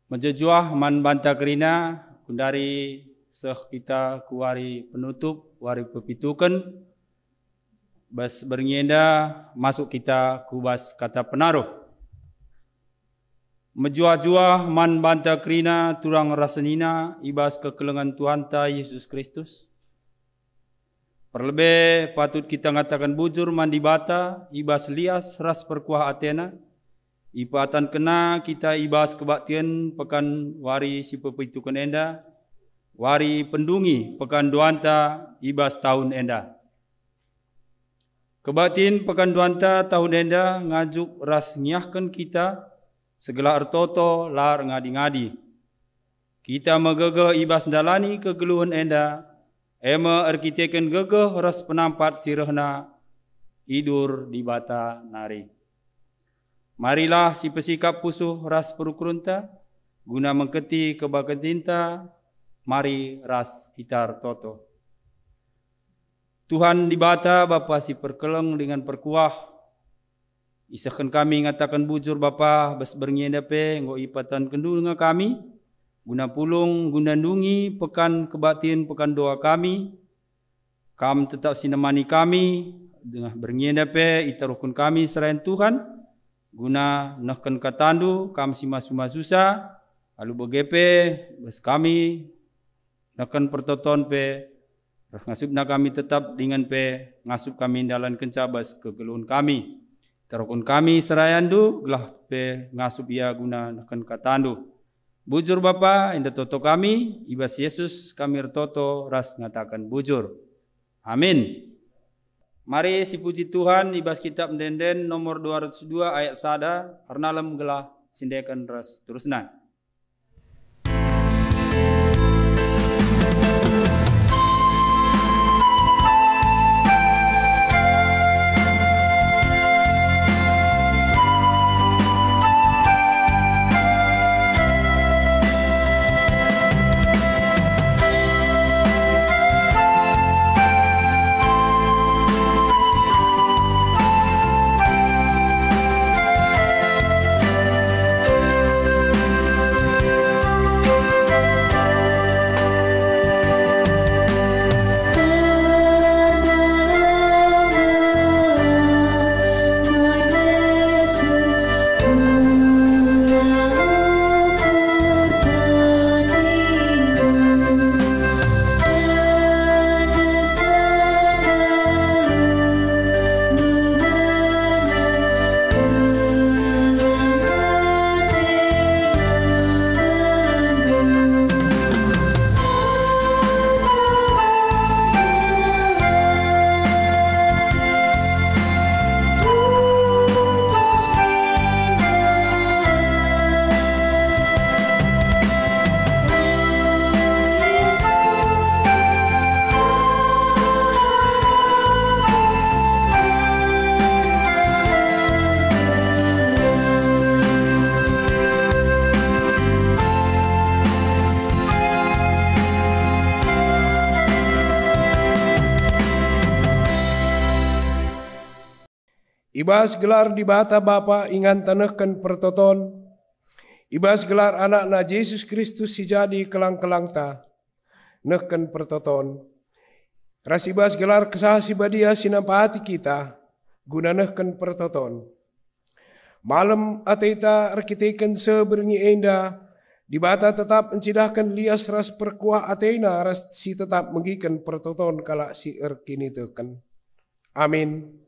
Menjejuah man banta kerina kundari seh kita kuari penutup wari pepitukan bas bernyenda masuk kita kubas kata penaruh. Menjuah-juah man banta kerina turang rasenina ibas kekelengan Tuhan ta Yesus Kristus. Perlebih patut kita ngatakan bujur mandi bata ibas lias ras perkuah Athena. Ipatan kena kita ibas kebaktian pekan wari si pepitukan enda. Wari pendungi pekan duanta ibas tahun enda. Kebaktian pekan duanta tahun enda ngajuk ras nyahkan kita segala ertoto lar ngadi-ngadi. Kita megegeh ibas dalani kegeluhan enda. Ema arkiteken gegeh ras penampat sirehna idur di bata nari. Marilah si pesikap pusuh ras perukurunta, guna mengketi kebaketinta, mari ras itar toto. Tuhan di bata Bapa si perkeleng dengan perkuah. Isahkan kami ngatakan bujur Bapa bas bernyendape ngo ipatan kendu dengan kami. Guna pulung, guna nungi pekan kebatin, pekan doa kami. Kam tetap sinemani kami dengan bernyendape itarukun kami selain Tuhan. Guna nahkan katandu kam sima-suma susah alu begepe bas kami nahkan pertoton pe ngasupna kami tetap dengan pe ngasup kami dalam kencabas kegeluhan kami terukun kami serayandu gelah pe ngasup ia guna nahkan katandu bujur Bapa inda toto kami ibas Yesus kami retoto ras ngatakan bujur amin. Mari si puji Tuhan ibas kitab Denden nomor 202 ayat sada arnalam gelah sindekan ras terusna. Ibas gelar di bata Bapa ingan tanahkan pertoton. Ibas gelar anakna Yesus Kristus si jadi kelang-kelang ta. Nehkan pertoton. Ras ibas gelar kesah si badia sinampati kita. Guna nehkan pertoton. Malam ateta arkiteken sebernyi enda. Di bata tetap mencidahkan lias ras perkuah Athena ras si tetap menggikan pertoton kala si erkini teken. Amin.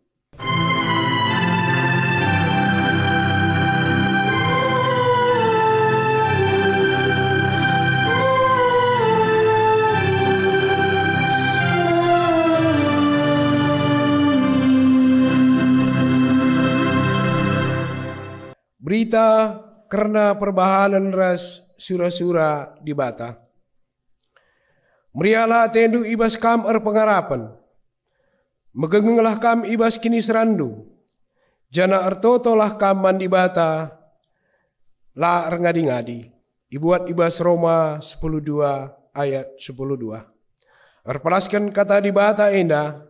Berita karena perbahanan ras sura-sura di bata. Merialah tendu ibas kam pengarapan. Megenglah kam ibas kini serandu. Jana ertotolah kam mandi bata. La ngadi-ngadi. Ibuat ibas Roma 10:2 ayat 10:2. Erpelaskan kata di bata enda.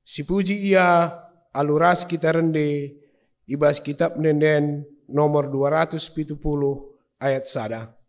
Si puji ia aluras kita rende. Ibas kitab Denden nomor 270 ayat 1.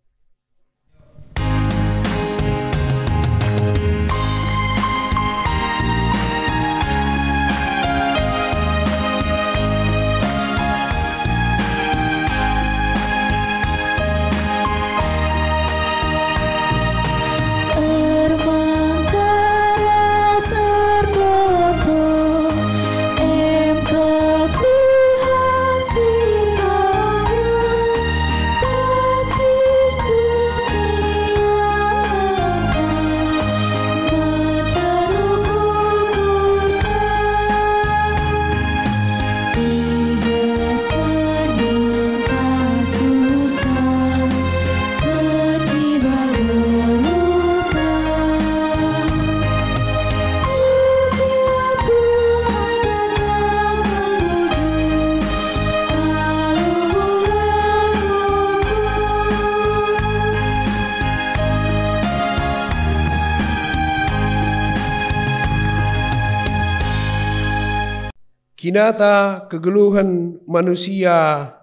Kinata kegeluhan manusia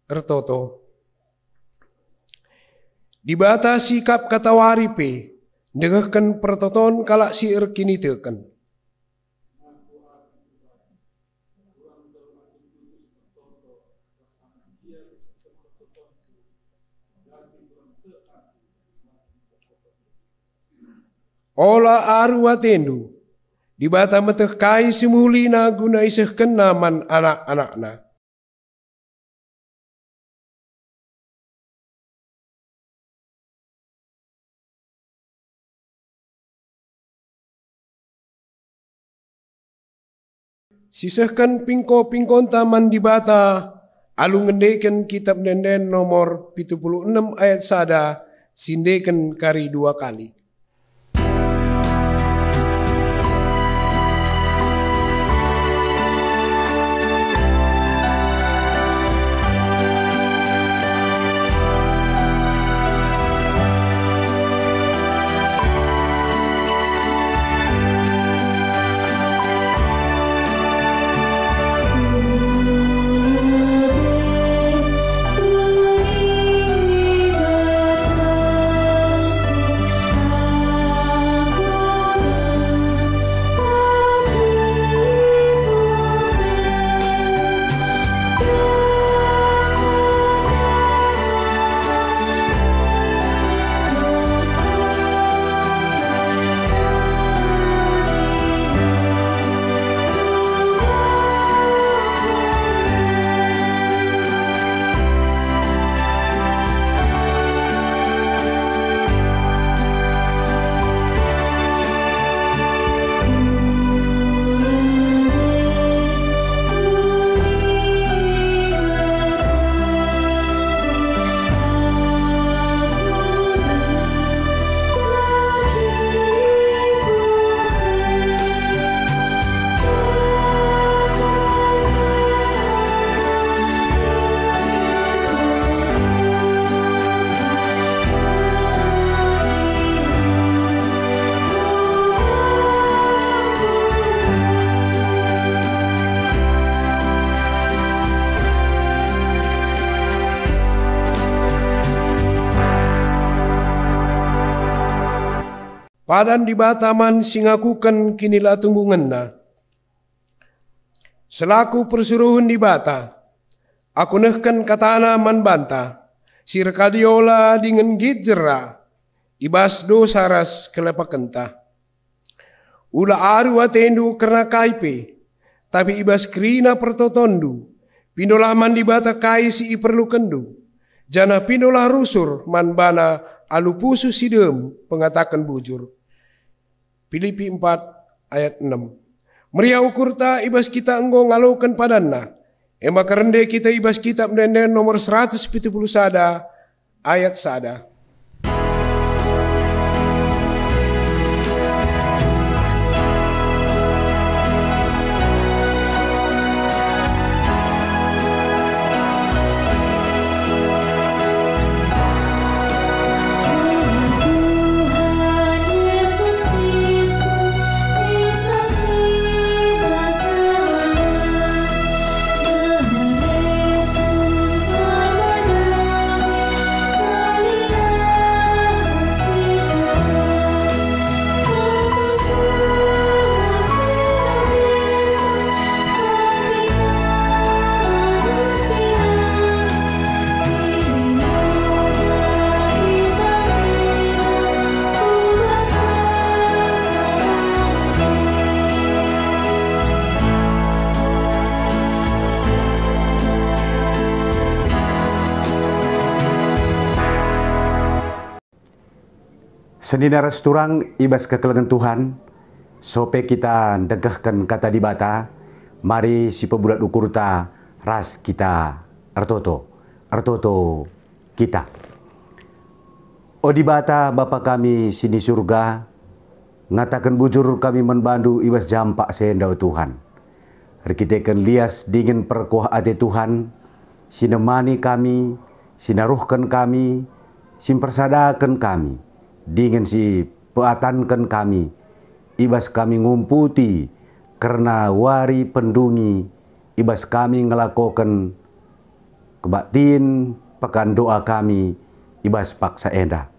ertoto. Dibata sikap katawaripe, dengahkan pertoton kalak si erkinitekan. Ola aru atendu. Dibata meteh kai simulina guna iseh kenaman anak-anakna. Sisahkan pingko-pingkon taman dibata alu ngendeken kitab Denden nomor 76 ayat 1 sindeken kari 2 kali. Padan di bataman singakukan kinila tunggunganna. Selaku persuruhan di bata, aku nehkan katana man banta, sirkadiola dengan gijera, ibas do saras kelepakenta. Ula aru atendu karena kaipe, tapi ibas krina pertotondu, pindolah man di bata kai si iperlu kendu, jana pindolah rusur man bana alupusu sidem pengatakan bujur. Filipi 4 ayat 6. Meriah ukurta ibas kita enggo ngalukan padanna. Ema kerende kita ibas kitab Denden nomor 171 ayat 1. Senina resturang ibas kekelengan Tuhan, sope kita degahkan kata di bata, mari si pebulat ukur ta ras kita artoto kita. O di bata Bapa kami sini surga, ngatakan bujur kami membantu ibas jampak sendau Tuhan. Rekitekan lias dingin perkuah ate Tuhan, sinemani kami, sinaruhkan kami, simpersadakan kami, dingin si peatankan kami, ibas kami ngumputi, karena wari pendungi, ibas kami ngelakokan kebaktin, pekan doa kami, ibas paksa enda.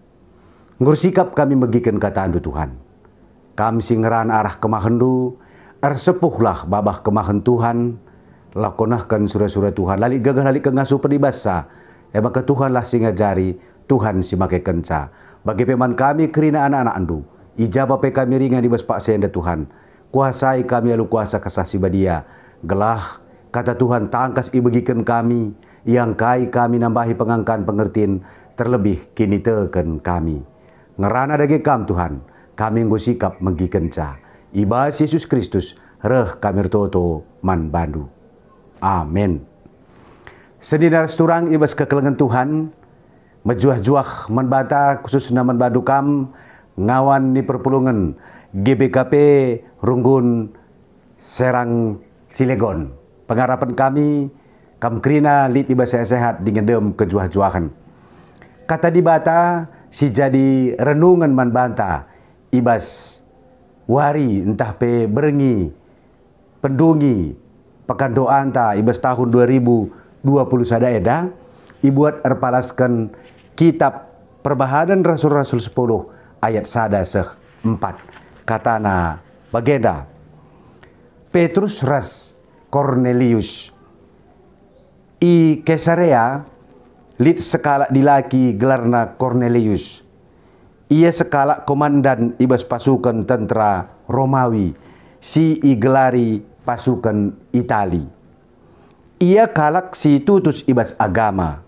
Ngursikap kami megikan kata andu Tuhan. Kami singeran arah kemahendu, ersepuhlah babah kemahen Tuhan, lakonahkan surah-surah Tuhan, lali gagah lali kengasuh pedibasa, maka Tuhanlah singajari, Tuhan si make kenca. Bagi peman kami kerina anak-anak andu, ijabah pe kami ringan ibas paksa enda Tuhan. Kuasai kami alu kuasa kasah si badia, gelah kata Tuhan tangkas ibegikan kami, yang kai kami nambahi pengangkan pengertiin, terlebih kini teken kami. Ngerana dagi kam Tuhan, kami ngusikap menggikenca. Ibas Yesus Kristus, reh kami toto man bandu. Amin. Senina resturang ibas kekelengan Tuhan, mejuah-juah membata khususnya membantu kam, ngawan di perpulungan GBKP Runggun Serang Cilegon. Pengharapan kami, kam krina lit ibasa sehat dengan dem kejuah-juahan. Kata di bata, si jadi renungan man banta, ibas wari entah pe berengi, pendungi, pekan doa anta ibas tahun 2020 sada eda, ibuat erpalaskan kitab perbahanan Rasul-Rasul 10 ayat sada seh 4. Katana bagenda, Petrus ras Cornelius i Kesarea lit sekala dilaki gelarna Cornelius. Ia sekala komandan ibas pasukan tentara Romawi, si igelari pasukan Itali. Ia kalak si tutus ibas agama.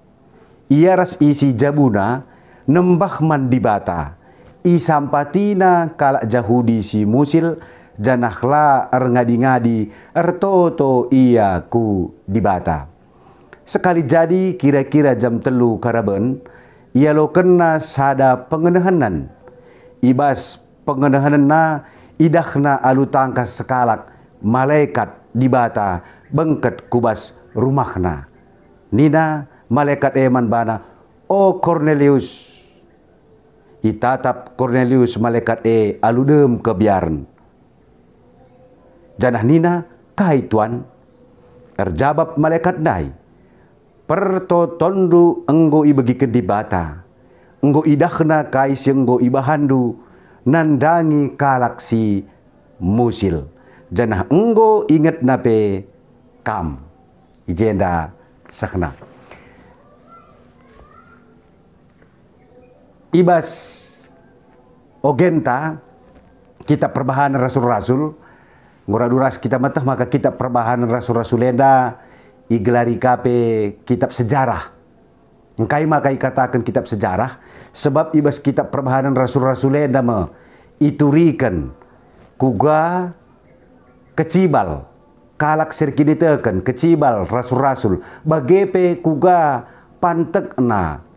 Ia ras isi jabuna nembah mandibata. I sampatina kalak Jahudi si musil janahla ngadi-ngadi ertoto ia ku dibata. Sekali jadi kira-kira jam 3 karaben, ia lo kena sada pengenahanan. Ibas pengenahanan na idahna alu tangkas sekalak malaikat dibata bengket kubas rumahna. Nina malaikat eman bana, o Cornelius. Itatap Cornelius malaikat aludem kebiaran. Janah nina kai tuan. Terjawab malaikat nai. Pertotondu enggo ibegikan di bata. Enggo idahna kai si enggo ibahandu. Nandangi kalaksi musil. Janah enggo ingat nape kam. Ijenda sakna. Ibas ogenta kitab perbahanan Rasul-Rasul. Nguraduras kita matah maka kitab perbahanan Rasul-Rasul enda igelari kape kitab sejarah. Engkai maka ikatakan kitab sejarah sebab ibas kitab perbahanan Rasul-Rasul enda iturikan kuga kecibal kalak sirkiditekan kecibal Rasul-Rasul bagepe kuga pantekna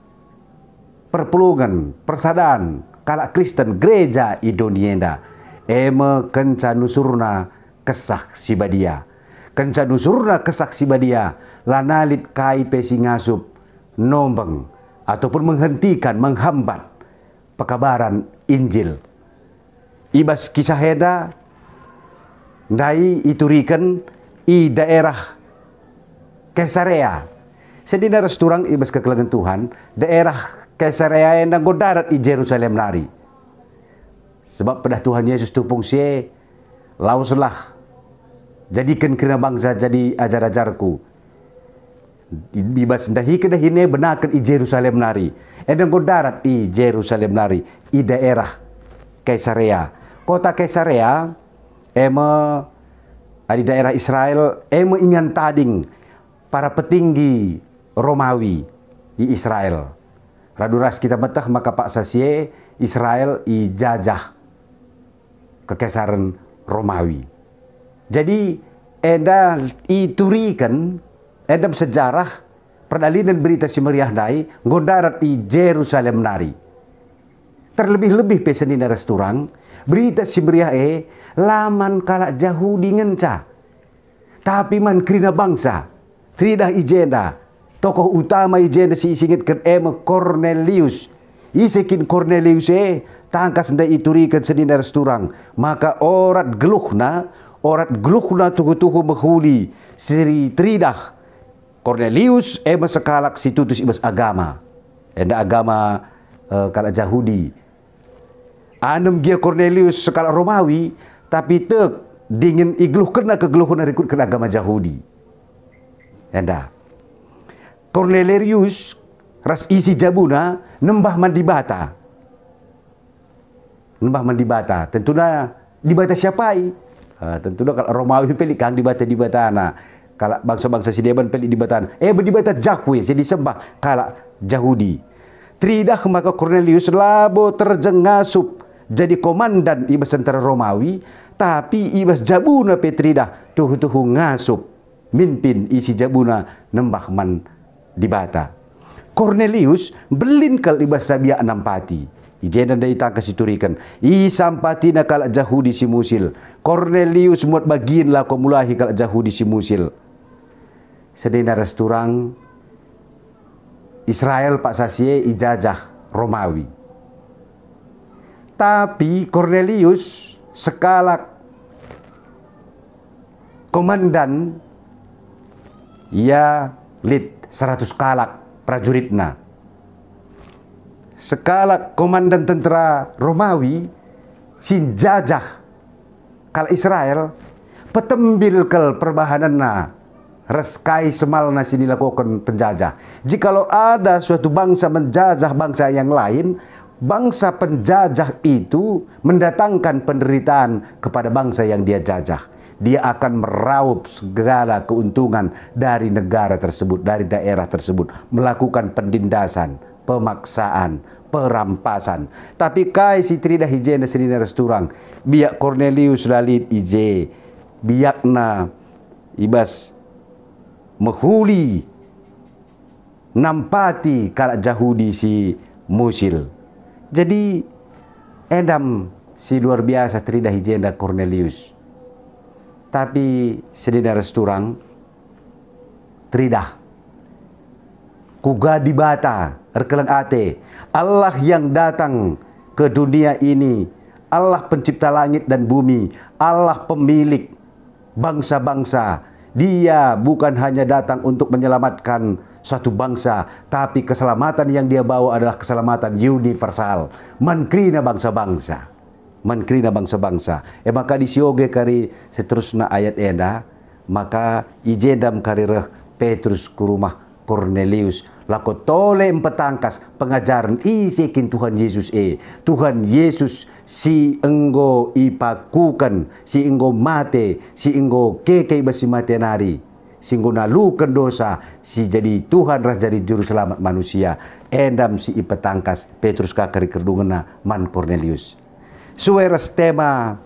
perpulungan persadaan kalak Kristen gereja Indonienda eme kenca nusurna kesah sibadia. Kenca nusurna kesah sibadia lanalit kai pesi ngasup nombeng ataupun menghentikan menghambat pekabaran Injil. Ibas kisah heda ndai iturikan i daerah Kesarea. Sedina resturang ibas kekelengan Tuhan daerah Kesarea yang darat i Jerusalem nari. Sebab pada Tuhan Yesus tupung sie lauslah jadikan kena bangsa jadi ajar-ajarku. Bibas dahi kedahine benakan i Jerusalem nari. Endang darat i Jerusalem nari i daerah Kesarea. Kota Kesarea di daerah Israel ingan tading para petinggi Romawi di Israel. Raduras kita betah maka Pak Sasie Israel ijajah kekaisaran Romawi. Jadi eda iturikan edam sejarah perdalinan berita si meriah dai ngodarat di Jerusalem nari. Terlebih-lebih pesenina restoran berita si meriah laman kalak Yahudi ngenca. Tapi man krina bangsa tridah ijenda tokoh utama ijenda si isingitkan Cornelius. Isekin Cornelius tangkas ndai iturikan senina restoran. Maka orat geluhna tuhu-tuhu menghuli siri tridah Cornelius sekalak si tutus ibas agama. Enda agama kalak Yahudi. Anem dia Cornelius sekalak Romawi tapi tek dingin igluh kena kegeluhun rikut kena agama Yahudi. Enda Cornelius ras isi jabuna nembah mandibata. Nembah mandibata. Tentunya dibata siapai? Tentunya kalau Romawi pelik kang dibata na. Kalau bangsa-bangsa Sideban pelik dibata. Berdibata Yahweh jadi sembah kalau Yahudi. Tridah maka Cornelius labo terjengasup jadi komandan ibas tentara Romawi, tapi ibas jabuna petridah tuhu-tuhu ngasup mimpin isi jabuna nembah man dibata. Cornelius belinkal ibas sabia nampati. Ijenan dari tangkas iturikan. Isampati na kalak Yahudi si musil. Cornelius muat bagian lah komulahi kalak Yahudi si musil. Sedina resturang Israel pak sasie ijajah Romawi. Tapi Cornelius sekalak komandan ia lid 100 kalak prajuritna. Sekalak komandan tentara Romawi sin jajah kal Israel petembil kel perbahananna reskai semalna si dilakukan penjajah. Jikalau ada suatu bangsa menjajah bangsa yang lain, bangsa penjajah itu mendatangkan penderitaan kepada bangsa yang dia jajah. Dia akan meraup segala keuntungan dari negara tersebut, dari daerah tersebut, melakukan pendindasan, pemaksaan, perampasan. Tapi kai si trida hijena sedina resturang biak Cornelius lalit ije biakna ibas menghuli nampati kalak Yahudi si musil. Jadi edam si luar biasa trida hijena Cornelius. Tapi sedina resturang tridah kuga dibata erkeleng ate Allah yang datang ke dunia ini, Allah pencipta langit dan bumi, Allah pemilik bangsa-bangsa. Dia bukan hanya datang untuk menyelamatkan suatu bangsa, tapi keselamatan yang dia bawa adalah keselamatan universal, mankrina bangsa-bangsa, mankrina bangsa-bangsa. Maka disioge kari seterusnya ayat enda, maka ijedam karirah Petrus ke rumah Cornelius lako tole empetangkas pengajaran isikin Tuhan Yesus Tuhan Yesus si enggo ipakukan, si enggo mate, si enggo keke basi mate nari, si enggo nalukan dosa, si jadi Tuhan rah jadi juru selamat manusia. Endam si ipetangkas Petrus kakari kerdungena man Cornelius. Suweras tema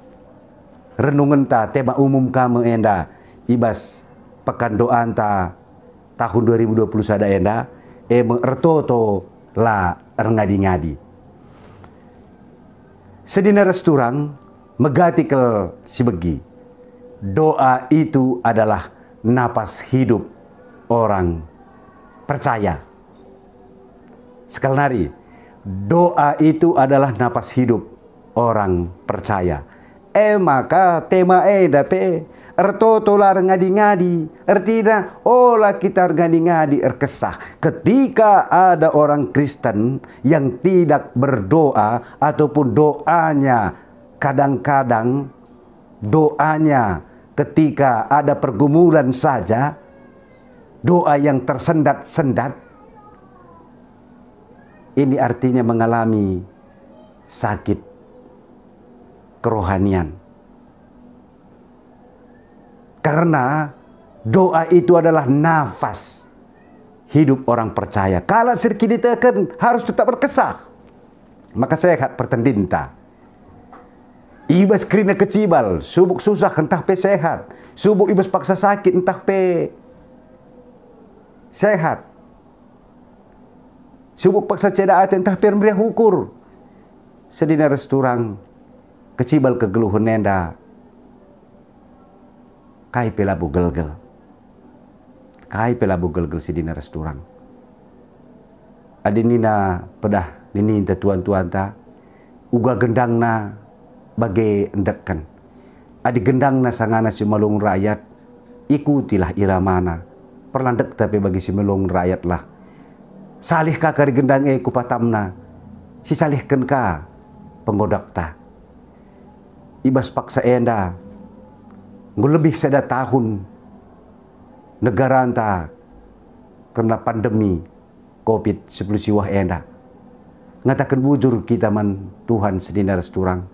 renungan ta, tema umum kamu enda ibas pekan doan ta tahun 2020 sada enda mengertoto la ngadi-ngadi. Sedina resturang megatikel si begi. Doa itu adalah napas hidup orang percaya. Sekali nari, doa itu adalah napas hidup orang percaya. Maka tema dape ertoto lar ngadi-ngadi, ertina olah kita ngadi-ngadi erkesah. Ketika ada orang Kristen yang tidak berdoa ataupun doanya kadang-kadang doanya ketika ada pergumulan saja, doa yang tersendat-sendat, ini artinya mengalami sakit kerohanian. Karena doa itu adalah nafas hidup orang percaya. Kalau sirki ditekan harus tetap berkesah. maka sehat pertendinta. Ibas kerina kecibal, subuk susah entah pe sehat. Subuk ibas paksa sakit entah pe sehat. Subuk paksa cedaat entah pe meriah ukur. Sedina resturang kecibal kegeluhan nenda. Kai pe labu gelgel. Kai pe labu gelgel sedina resturang. Adinina pedah nini tuan-tuan ta uga gendangna bagai endekkan. Adi gendangna sangana si melung rakyat ikutilah iramana. Perlandek tapi bagi si melung rakyat lah. Salih ka di gendang kupatamna. Si salihkan ka penggodak ta. Ibas paksa enda. Lebih seda tahun negara anta kena pandemi COVID-19 siwah enda. Ngatakan bujur kita man Tuhan sedina resturang.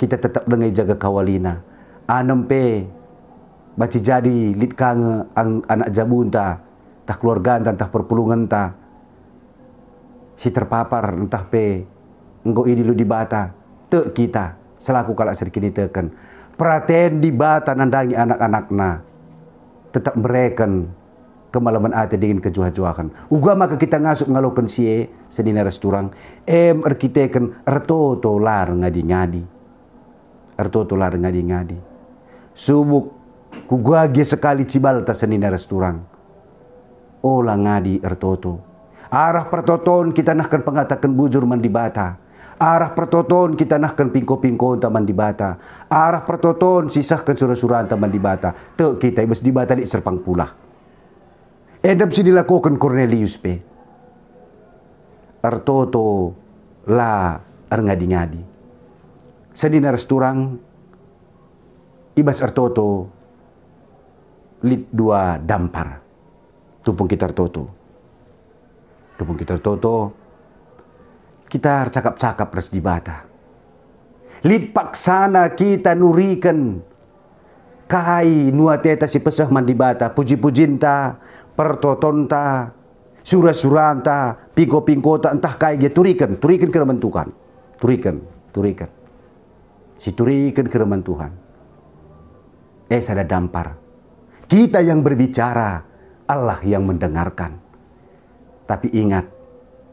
Kita tetap dengai jaga kawalina. Anempe baci jadi lit kange anak jabunta, tah keluarga entah perpulungan ta. Si terpapar entah pe enggo ini lu di bata. Te kita selaku kalak sedikit teken. Perhatian di bata nandangi anak-anakna. Tetap mereken kemalaman ate dengan kejuah-juakan. Uga maka kita ngasuk ngalokan sie sedina resturang. Erkiteken ertoto lar ngadi-ngadi. Ertoto lar ngadi-ngadi. Subuk kugagia sekali cibalta sedina resturang. Ola ngadi ertoto. Arah pertoton kita nahkan pengatakan bujur mandi bata. Arah pertoton kita nahkan pingko-pingko taman di bata. Arah pertoton sisahkan surah-surah taman di bata. Te kita ibas di bata di serpang pula. Edam si dilakukan Cornelius pe. Ertoto la ngadi-ngadi. Sedina resturang ibas ertoto lit dua dampar. Tupung kita ertoto. Tupung kita ertoto. Kita cakap-cakap res di bata. Lit paksana kita nurikan. Kai nuateta si pesah mandi bata. Puji-pujinta. Pertotonta. Surah-suranta. Pingko-pingkota. Entah kai dia turikan. Turikan kereman Tuhan. Turikan. Turikan. Si turikan kereman Tuhan. Sada dampar. Kita yang berbicara. Allah yang mendengarkan. Tapi ingat.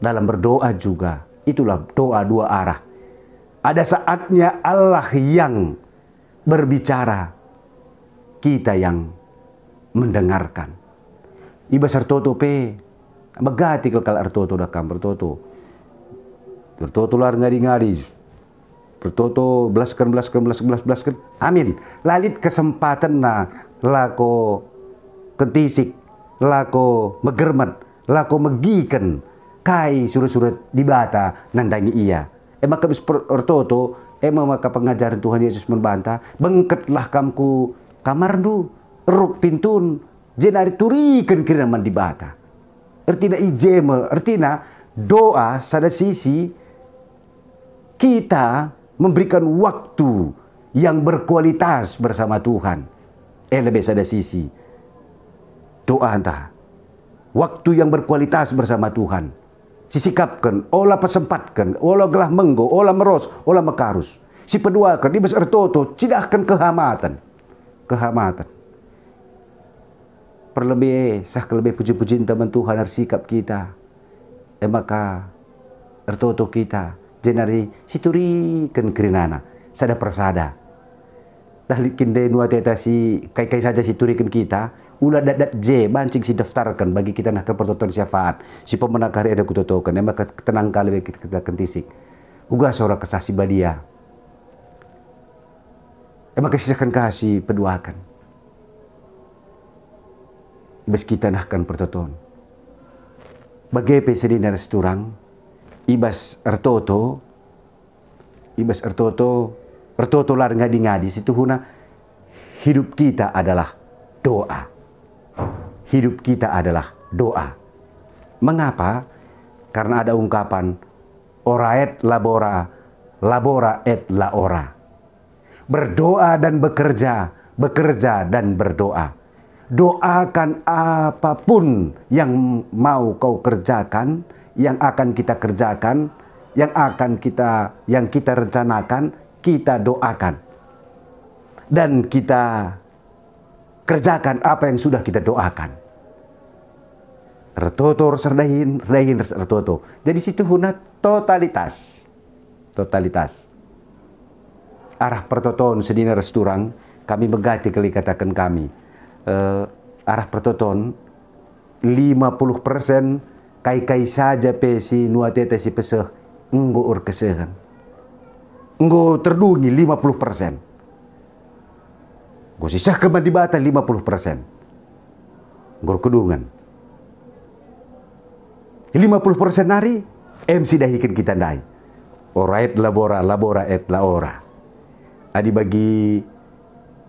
Dalam berdoa juga. Itulah doa dua arah. Ada saatnya Allah yang berbicara. Kita yang mendengarkan. Ibas ertoto pe. Bagati kalau ertoto dakam bertoto. Bertoto lar ngadi-ngadi. Bertoto belaskan. Amin. Lalit kesempatan na lako kentisik. Lako megermat. Lako megikan. Kai surat-surat di bata nandangi ia. Maka bis ertoto, maka pengajaran Tuhan Yesus membantah, bengketlah kamku kamar du, ruk pintun, jenari turikan kiraman di bata. Ertina ijeme, ertina doa sada sisi kita memberikan waktu yang berkualitas bersama Tuhan. Lebih sada sisi doa entah waktu yang berkualitas bersama Tuhan. Sisikapkan, olah pesempatkan, olah gelah menggo, olah meros, olah mekarus. Si peduakan, ibas ertoto, cidahkan kehamatan. Kehamatan. Perlebih, sah kelebih puji-pujian teman Tuhan sikap kita. Maka ertoto kita, jenari siturikan kerinana, sada persada. Tahlikin de nuateta si kai-kai saja siturikan kita. Ulah dadat J bancing si daftarkan bagi kita nak pertoton syafaat si pemenang hari ada kutotokan maka tenang kali kita kentisik uga seorang kesasi badia maka sisakan kasih peduakan ibas kita nahkan pertoton bagai pesedina resturang ibas ertoto lar ngadi-ngadi situ huna hidup kita adalah doa. Hidup kita adalah doa. Mengapa? Karena ada ungkapan ora et labora, labora et laora. Berdoa dan bekerja, bekerja dan berdoa. Doakan apapun yang mau kau kerjakan, yang akan kita kerjakan, yang kita rencanakan, kita doakan. Dan kita kerjakan apa yang sudah kita doakan. Retoto serdahin retoto. Jadi situ huna totalitas. Arah pertoton sedina resturang, kami mengganti kali katakan kami. Arah pertoton 50% kai saja pesi nuatete si peseh enggo urkesehan. Enggo terdungi 50%. Go sisah keman di bata 50%. Ngor kedungan. 50% nari MC dahikan kita ndai. Ora et labora et laora. Adi bagi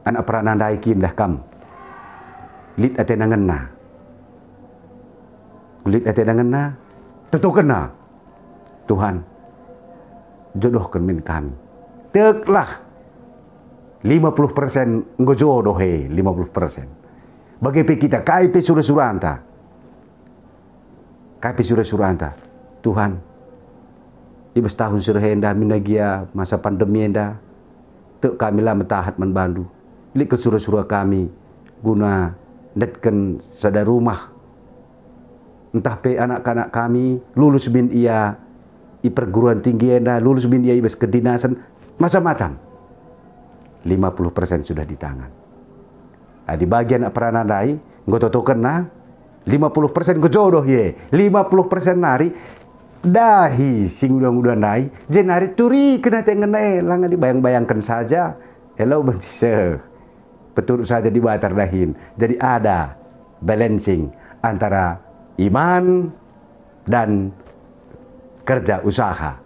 anak peranan dai kin dah kam. Lit ate nangenna. Kulit ate nangenna. Tentu kena. Tuhan jodohkan min kami. Teklah 50% enggo jodoh 50%. Bagi kita KIP surah-surah Tuhan ibas tahun serhenda minagia masa pandemi enda tek kami lah mentahat membantu lik ke surah-surah kami guna netken sada rumah entah pe anak-anak kami lulus bin ia i perguruan tinggi enda lulus bin ia ibas kedinasan macam-macam 50% sudah di tangan. Di bagian peranan dai ngototoken na 50% gojodoh ye 50% nari dahi sing udah nai jenari turi kena tengenai langan dibayang-bayangkan saja hello bencise betul saja di batar dahin. Jadi ada balancing antara iman dan kerja usaha.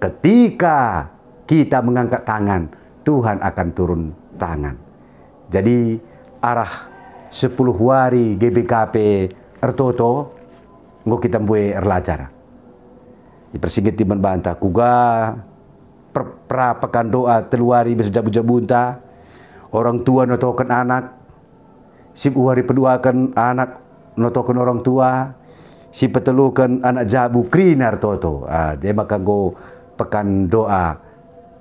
Ketika kita mengangkat tangan, Tuhan akan turun tangan. Jadi arah 10 hari GBKP ertoto ngo kita mbue erlajar. Dipersingit di membantah kuga prapakan doa teluari berjabu-jabunta orang tua notokan anak si hari peduakan anak notokan orang tua si petelukan anak jabu krinar toto jadi maka go pekan doa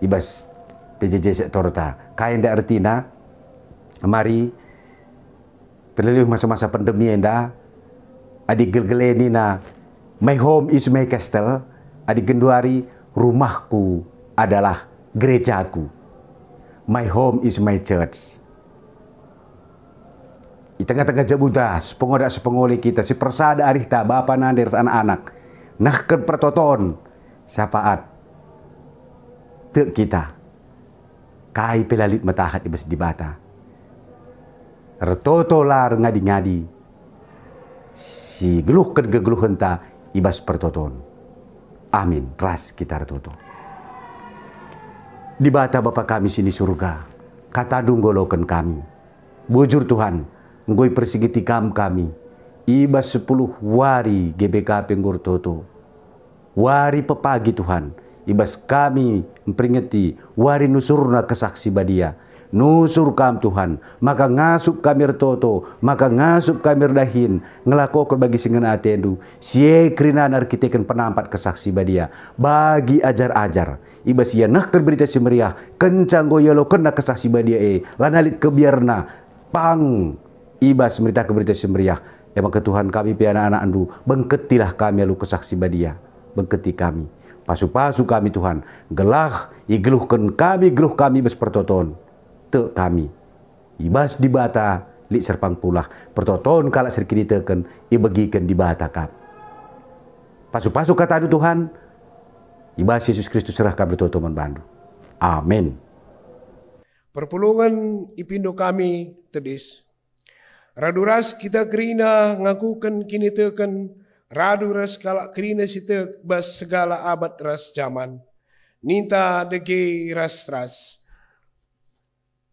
ibas PJJ sektorta kain da artina mari terlalu masa-masa pandemi enda adik gelgeleni na my home is my castle adik genduari rumahku adalah gerejaku. My home is my church. Di tengah-tengah jabuntas, pengodak sepengoli kita, si persada arihta, bapa nander anak-anak, nahkan pertoton, syafaat, tek kita, kai pelalit matahat ibas di bata, retoto lar ngadi-ngadi, si geluhkan gegeluhan ta ibas pertoton. Amin, ras kita retoto. Di bata Bapa kami sini surga, kata dunggolokan kami. Bujur Tuhan, ngoi persigiti kami, ibas 10 wari GBKP ngurtoto. Wari pepagi Tuhan, ibas kami memperingati wari nusurna kesaksi badia. Nusur kam Tuhan, maka ngasup kami retoto, maka ngasup kami dahin, ngelakokon bagi singan atendu, sie krinan arkiteken penampat kesaksi badia, bagi ajar-ajar, ibas ia nah berita si meriah, kencang goyolo kena kesaksi badia lanalit kebiarna, pang, ibas merita keberita si meriah, emang ke Tuhan kami pi anak-anak andu, bengketilah kami alu kesaksi badia, bengketi kami, pasu-pasu kami Tuhan, gelah, igeluhkan kami, geluh kami bes pertoton. Tek kami ibas di bata lik serpang pulah pertoton kalak serkini teken ibagikan di bata kap pasu-pasu kata adu Tuhan ibas Yesus Kristus serahkan bertoto membantu. Amin. Perpulungan ipindo kami tedis raduras kita kerina ngakukan kini teken raduras kalak kerina sitek bas segala abad ras zaman ninta dege ras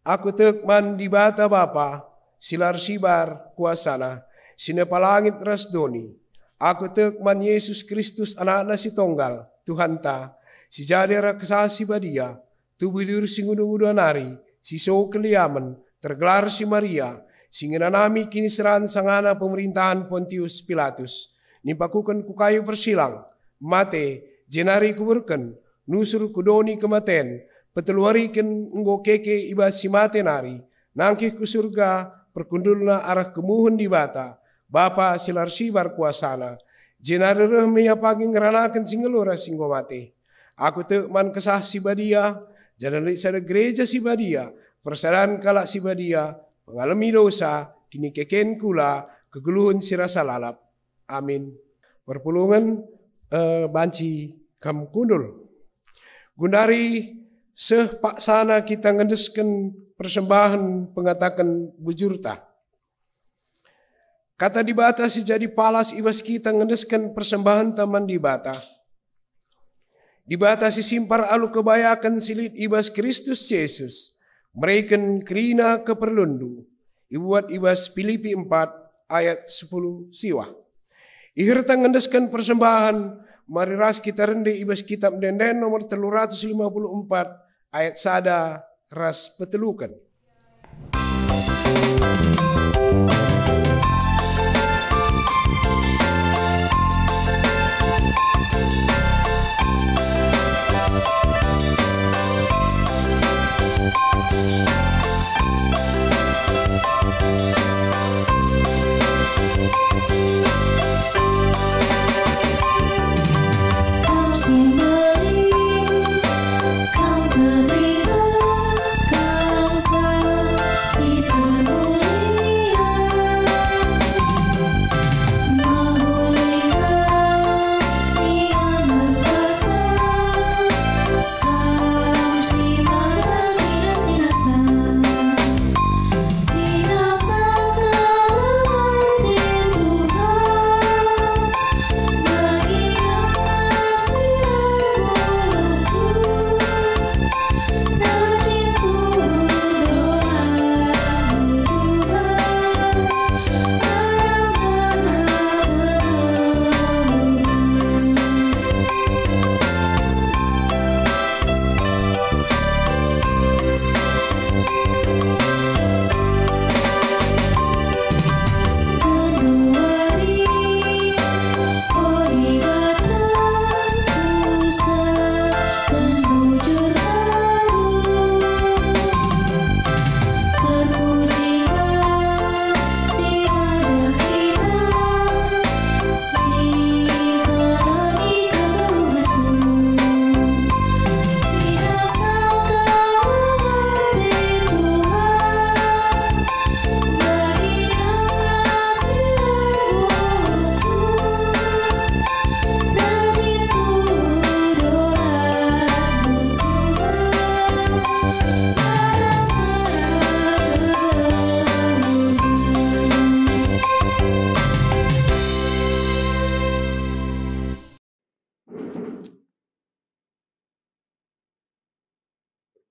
aku tekman di bata Bapa, silar sibar kuasana, sinepalangit ras doni. Aku tekman Yesus Kristus anak-anak si tonggal, Tuhan ta, si jadera kesasi badia, tubulir si ngudu-ngudu nari, si so keliaman, tergelar si Maria, si ngenanami kini seran sangana pemerintahan Pontius Pilatus, nimpakukan ku kayu persilang, mate, jenari kuburkan, nusur kudoni kematen, peteluarikan enggo keke iba si mate nari, nangkih ku surga, perkundulna arah kemuhun di bata, Bapa silar sibar kuasana, jenari rehme ya pagi ngeranakan singelora singgo mate. Aku man kesah si badia, jalan sada gereja si badia, persadaran kalak si badia, mengalami dosa, kini keken kula, kegeluhun sirasa lalap. Amin. Perpulungan banci kam kundul. Gundari seh paksana kita ngedesken persembahan pengatakan bujurta. Kata di bata si jadi palas ibas kita ngedesken persembahan taman di bata. Di bata si simpar alu kebayakan silit ibas Kristus Yesus. Mereken kerina keperlundu. Ibuat ibas Filipi 4 ayat 10 siwa. Ihirta ngendeskan persembahan. Mari ras kita rende ibas kitab denden nomor 354 ayat sada ras petelukan.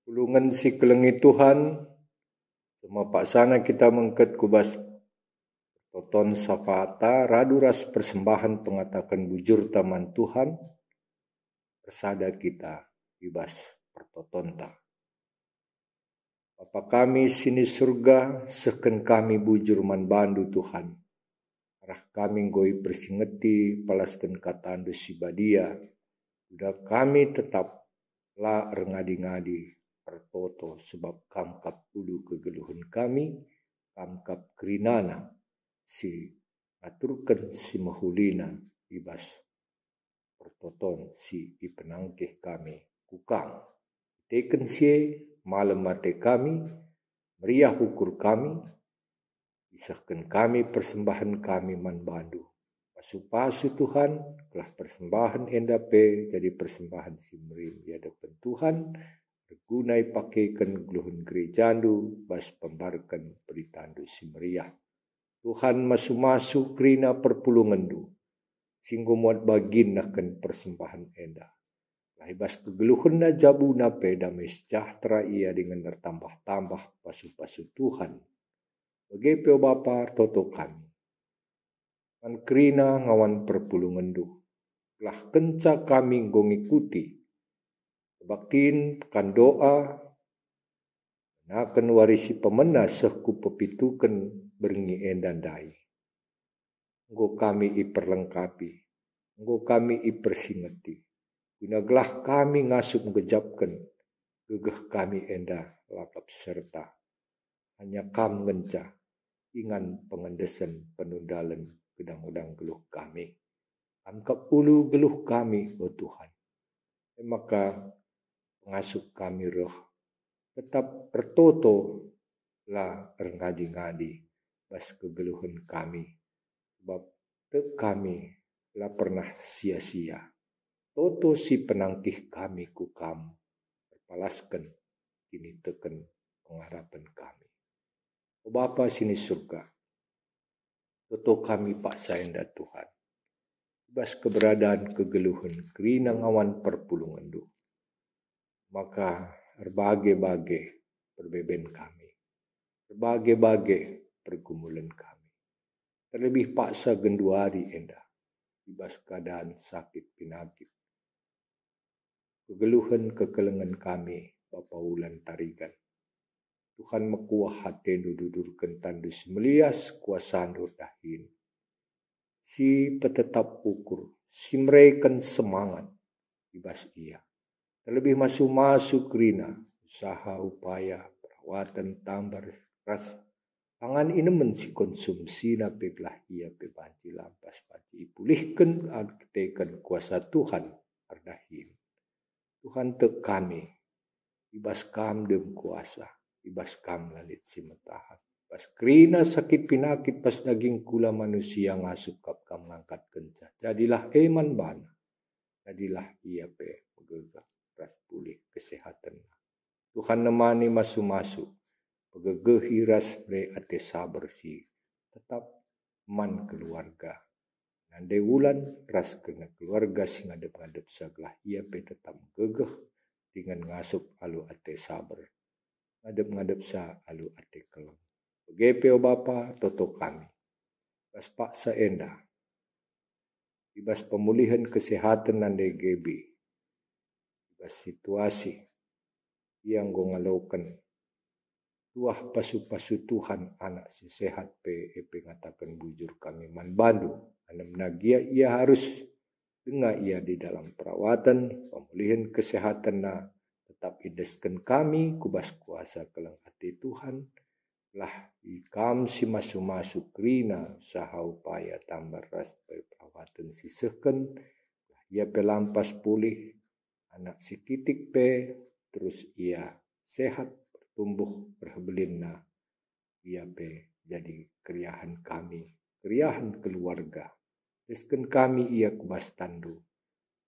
Ulungan si kelengi Tuhan, semua paksana kita mengket kubas toton safata, radu ras persembahan pengatakan bujur taman Tuhan, persada kita bebas pertotonta. Bapa kami sini surga, seken kami bujur man bandu Tuhan. Arah kami goi persingeti, palaskan katandu si badia, udah kami tetap la rengadi-ngadi pertoto sebab kamkap ulu kegeluhan kami, kamkap kerinana si aturkan si mahulina ibas pertoton si ipenangkeh kami kukang. Teken si malam mate kami, meriah ukur kami, isahkan kami persembahan kami man bandu. Pasu-pasu Tuhan, telah persembahan endape jadi persembahan si merim di hadapan Tuhan, bergunai pakaikan geluhun gerejandu, bas pembarkan beritandu si meriah. Tuhan masu-masu kerina perpulungandu, singgo muat bagin akan persembahan enda. Lahibas kegeluhun na jabu nape damai sejahtera ia dengan bertambah-tambah pasu-pasu Tuhan. Bagi peo Bapa toto kami. Kan kerina ngawan perpulungandu. Lah kenca kami ngikuti. Baktin kan doa. Nakan warisi pemena sehku pepitukan berngi endan dai. Nggo kami iperlengkapi. Nggo kami ipersingeti. Guna gelah kami ngasup menggejapkan gegeh kami enda lakap serta. Hanya kam ngenca ingan pengendesan penundalan gedang-gedang geluh kami. Angkap ulu geluh kami, oh Tuhan. Maka pengasup kami roh tetap ertoto lah erngadi-ngadi bas kegeluhan kami. Sebab kami lah pernah sia-sia. Toto si penangkih kami ku kamu. Berpalaskan kini teken pengharapan kami. O Bapa sini surga. Toto kami paksa enda Tuhan. Bas keberadaan kegeluhan kerina ngawan perpulungan du. Maka berbagai-bagai perbeben kami. Berbagai-bagai pergumulan kami. Terlebih paksa genduari enda. Bas keadaan sakit pinakit. Kegeluhan kekelengan kami Bapa Wulan tarigan. Tuhan mekuah hati dudurkan tandus melias kuasa nur dahin. Si petetap ukur, si mereka semangat ibas ia. Terlebih masuk kerina usaha upaya perawatan tambah ras. Pangan ini mensi konsumsi na peglah ia pebanci lampas banci pulihkan tekan kuasa Tuhan ardahin. Tuhan tek kami ibas kam dem kuasa ibas kam lalit si metahat. Pas kerina sakit pinakit pas daging kula manusia ngasup kap kam ngangkat kenca. Jadilah eman bana. Jadilah ia pe megegah ras pulih kesehatan. Tuhan nemani masu-masu. Pegegehi ras bre ate sabar si. Tetap man keluarga. Nande wulan ras kena keluarga sing ngadep-ngadep saglah. Ia pe tetap megegah dengan ngasup alu ate sabar. Ngadep-ngadep sa alu ate kelong. GP o Bapa toto kami. Bas paksa enda. Ibas pemulihan kesehatan nande GB. Ibas situasi yang go ngalaukan. Tuah pasu-pasu Tuhan anak si sehat pe ngatakan bujur kami man bandu. Anam nagia ia harus dengar ia di dalam perawatan pemulihan kesehatan na tetap ideskan kami kubas kuasa kelang hati Tuhan. Lah ikam si masuk-masuk rina usaha upaya tambah ras perawatan si seken ia pelampas pulih anak si kitik pe terus ia sehat bertumbuh berhebelina ia pe jadi keriahan kami keriahan keluarga desken kami ia kubas tandu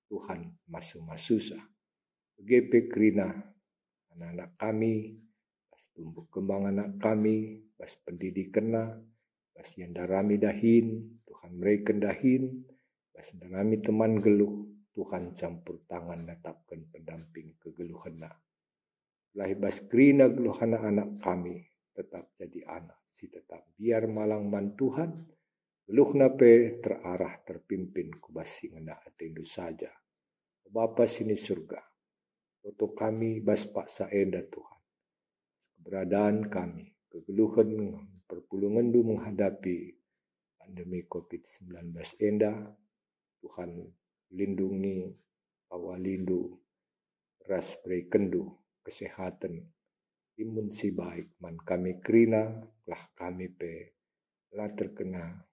Tuhan masuk-masusa GP kerina anak-anak kami tumbuh kembang anak kami, pas pendidikan na, pas yang darami dahin, Tuhan mereka dahin, pas darami teman geluh, Tuhan campur tangan natapkan pendamping kegeluhan na. Lahi bas kerina geluhan anak kami, tetap jadi anak, si tetap biar malang man Tuhan, geluh nape terarah terpimpin kubasi ngena atendu saja. Bapa sini surga, untuk kami bas paksa enda Tuhan. Keberadaan kami, kegeluhan perpulungan du menghadapi pandemi COVID-19 enda, Tuhan lindungi, awalindu, ras kendu, kesehatan, imun si baik, man kami kerina, lah kami pe, lah terkena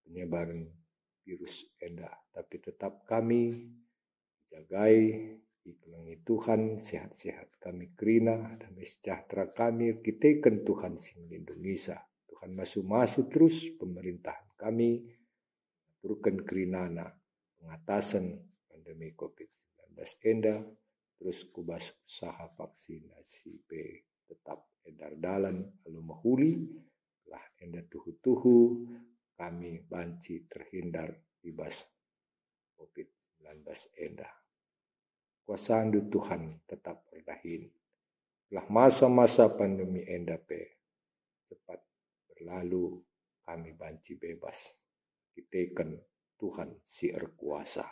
penyebaran virus enda, tapi tetap kami jagai, dikelengi Tuhan, sehat-sehat kami kerina, damai sejahtera kami, kitakan Tuhan sing lindungi sa. Tuhan masuk-masuk terus pemerintahan kami, turunkan kerinana, pengatasan pandemi COVID-19 enda, terus kubas usaha vaksinasi pe tetap edar dalan, lalu mahuli, lah enda tuhu-tuhu, kami banci terhindar bebas COVID-19 enda. Kuasa andu Tuhan tetap berdahin. Telah masa-masa pandemi enda pe cepat berlalu, kami banci bebas. Kitakan Tuhan si erkuasa.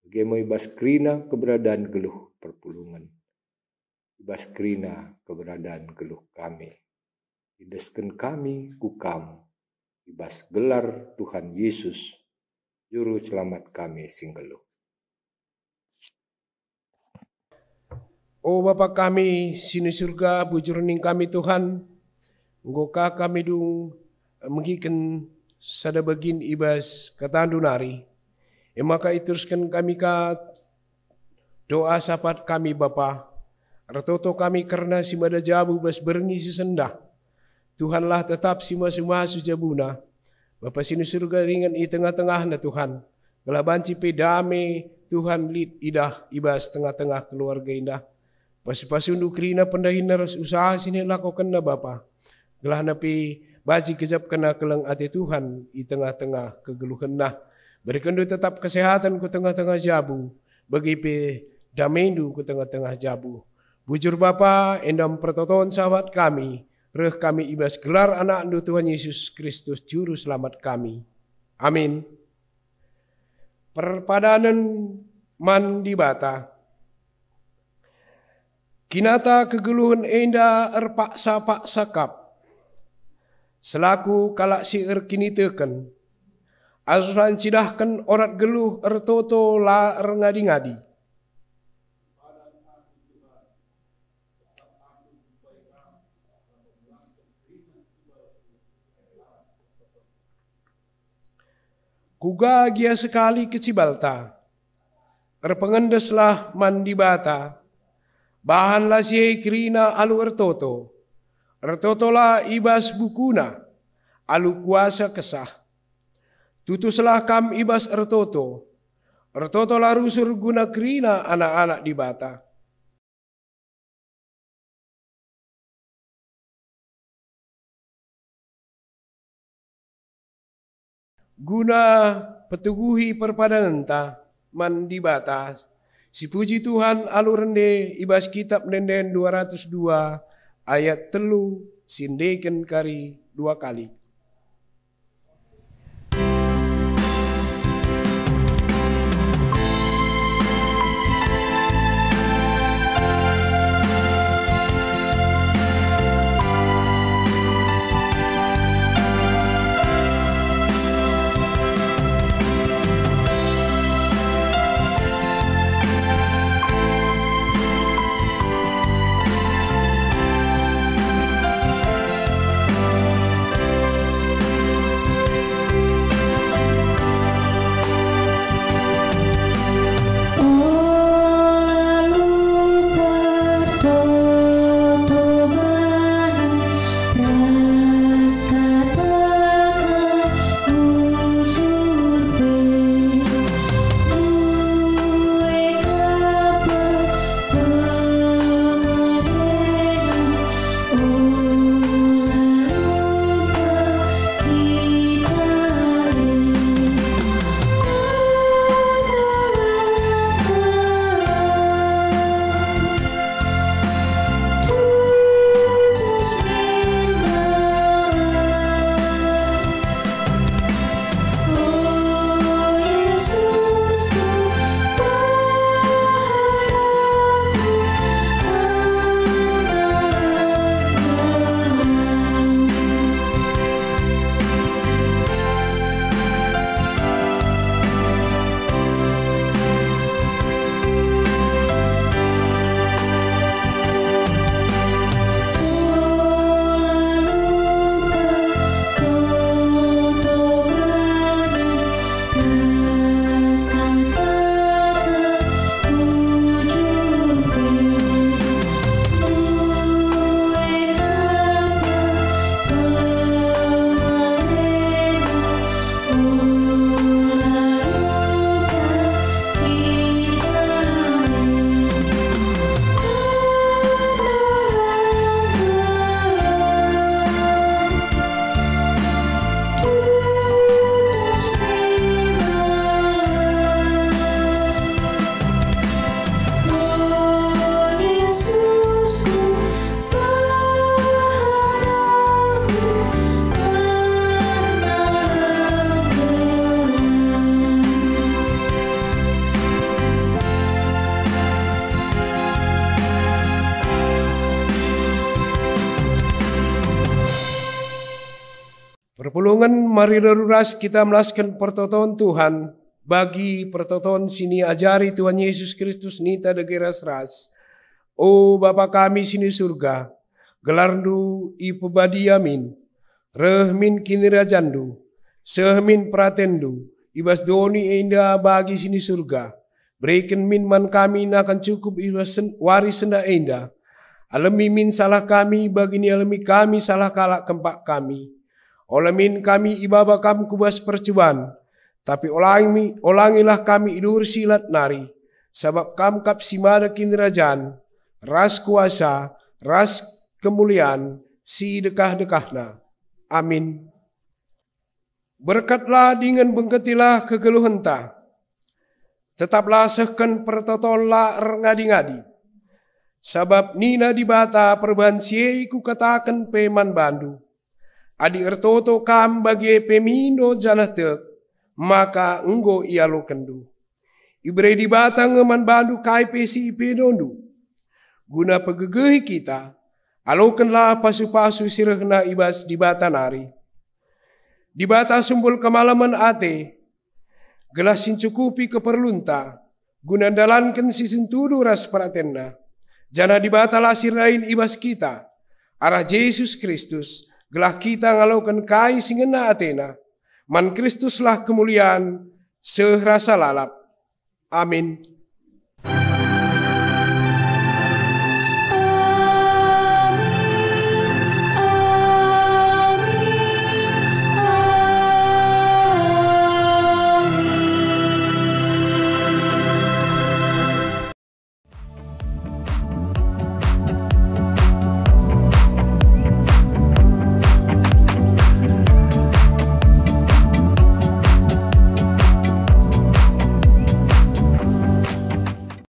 Bagaimana ibas kerina keberadaan geluh perpulungan. Ibas kerina keberadaan geluh kami. Ideskan kami ku kamu. Ibas gelar Tuhan Yesus, Juru Selamat kami sing geluh. O Bapa kami sini surga, bujur ning kami Tuhan, nggoka kami dung mengiken sada begin ibas katandunari. Maka iteruskan kami ka doa sapat kami Bapa. Ratoto kami karena si mada jabu bas berengi susendah. Tuhanlah tetap sima-sima sujabuna. Bapa sini surga ringan i tengah-tengah na Tuhan. Gelabanci pedame Tuhan lid idah ibas tengah-tengah keluarga indah. Pas-pasundu krina pendahin naras usaha sini lakukan na Bapa. Gelah napi baji kejap kena kelang ati Tuhan i tengah-tengah kegeluhan nah. Berikan du tetap kesehatan ku tengah-tengah jabu. Bagi pe damendu ku tengah-tengah jabu. Bujur Bapa endam pertoton sahabat kami. Reh kami ibas gelar anak andu Tuhan Yesus Kristus Juru Selamat kami. Amin. Perpadanan mandi bata. Kinata kegeluhan enda erpaksa-paksa kap. Selaku kalak si erkini teken. Asuran cidahkan orat geluh ertoto la ngadi-ngadi. Kugagia sekali kecibalta. Erpengendeslah mandi bata. Bahanlah si krina alu ertoto. Ertotolah ibas bukuna. Alu kuasa kesah. Tutuslah kam ibas ertoto. Ertotolah rusur guna krina anak-anak di bata. Guna petuguhi perpadananta mandi bata. Si puji Tuhan alu rende ibas kitab nenden 202 ayat 3 sindeken kari 2 kali. Perpulungan mari daruras kita melaskan pertoton Tuhan bagi pertoton sini ajari Tuhan Yesus Kristus nita degeras ras O Bapa kami sini surga, gelarndu ipebadiamin, rehmin kinirajandu, sehmin pratendu, ibas doni enda bagi sini surga, berikan min man kami nakan cukup ibas waris senda enda, alami min salah kami bagini alami kami salah kalak kempak kami, olamin kami ibaba kam kubas percobaan, tapi olangilah kami idur silat nari, sabab kam kap simada kinirajan, ras kuasa, ras kemuliaan, si dekah-dekahna. Amin. Berkatlah dengan bengketilah kegeluhenta. Tetaplah sehken pertoton la ngadi-ngadi. Sabab nina dibata perban siei ku katakan peman bandu. Adi ertoto kam bagi pemindo jalatek, maka enggo ialo kendu. Ibre dibata ngeman bandu kai pesi ipedondu. Guna pegegehi kita, alokanlah pasu-pasu sirehna ibas dibata nari. Dibata sumbul kemalaman ate, gelasin cukupi keperlunta, guna dalankan sisentudu ras pratenna. Jana dibata lasir lain ibas kita, arah Yesus Kristus, gelah kita ngalaukan kai singena atena, man Kristuslah kemuliaan sehrasa lalap. Amin.